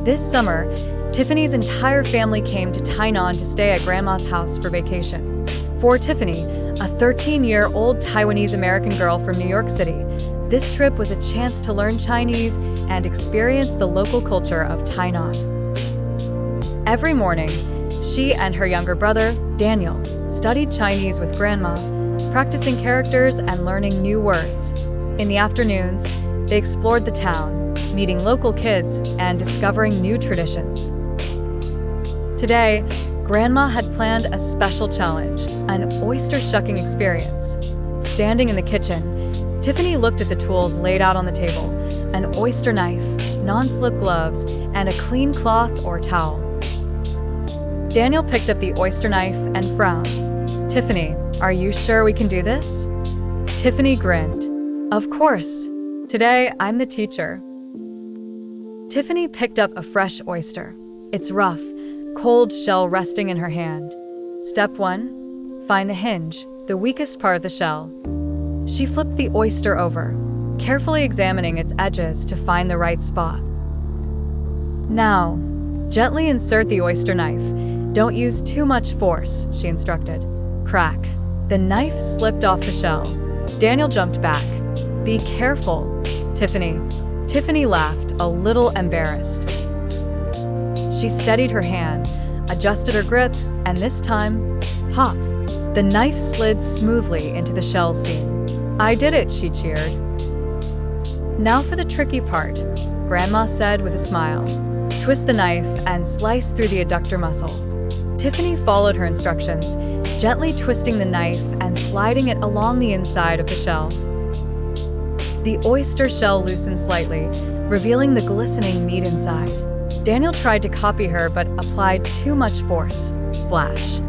This summer, Tiffany's entire family came to Tainan to stay at Grandma's house for vacation. For Tiffany, a 13-year-old Taiwanese-American girl from New York City, this trip was a chance to learn Chinese and experience the local culture of Tainan. Every morning, she and her younger brother, Daniel, studied Chinese with Grandma, practicing characters and learning new words. In the afternoons, they explored the town, meeting local kids and discovering new traditions. Today, Grandma had planned a special challenge, an oyster shucking experience. Standing in the kitchen, Tiffany looked at the tools laid out on the table: an oyster knife, non-slip gloves, and a clean cloth or towel. Daniel picked up the oyster knife and frowned. "Tiffany, are you sure we can do this?" Tiffany grinned. "Of course. Today, I'm the teacher." Tiffany picked up a fresh oyster, its rough, cold shell resting in her hand. Step 1. Find the hinge, the weakest part of the shell. She flipped the oyster over, carefully examining its edges to find the right spot. "Now, gently insert the oyster knife. Don't use too much force," she instructed. Crack. The knife slipped off the shell. Daniel jumped back. "Be careful, Tiffany." Tiffany laughed, a little embarrassed. She steadied her hand, adjusted her grip, and this time, pop! The knife slid smoothly into the shell seam. "I did it," she cheered. "Now for the tricky part," Grandma said with a smile. "Twist the knife and slice through the adductor muscle." Tiffany followed her instructions, gently twisting the knife and sliding it along the inside of the shell. The oyster shell loosened slightly, revealing the glistening meat inside. Daniel tried to copy her but applied too much force. Splash.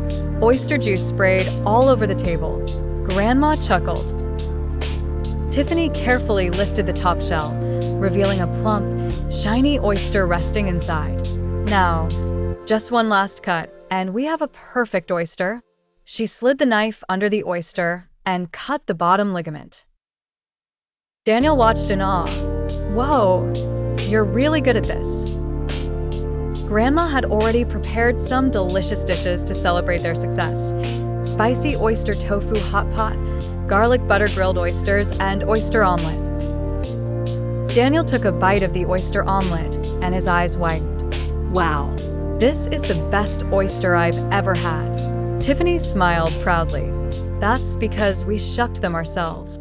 Oyster juice sprayed all over the table. Grandma chuckled. Tiffany carefully lifted the top shell, revealing a plump, shiny oyster resting inside. "Now, just one last cut, and we have a perfect oyster." She slid the knife under the oyster and cut the bottom ligament. Daniel watched in awe. "Whoa, you're really good at this." Grandma had already prepared some delicious dishes to celebrate their success: spicy oyster tofu hotpot, garlic butter grilled oysters, and oyster omelet. Daniel took a bite of the oyster omelet, and his eyes widened. "Wow, this is the best oyster I've ever had." Tiffany smiled proudly. "That's because we shucked them ourselves."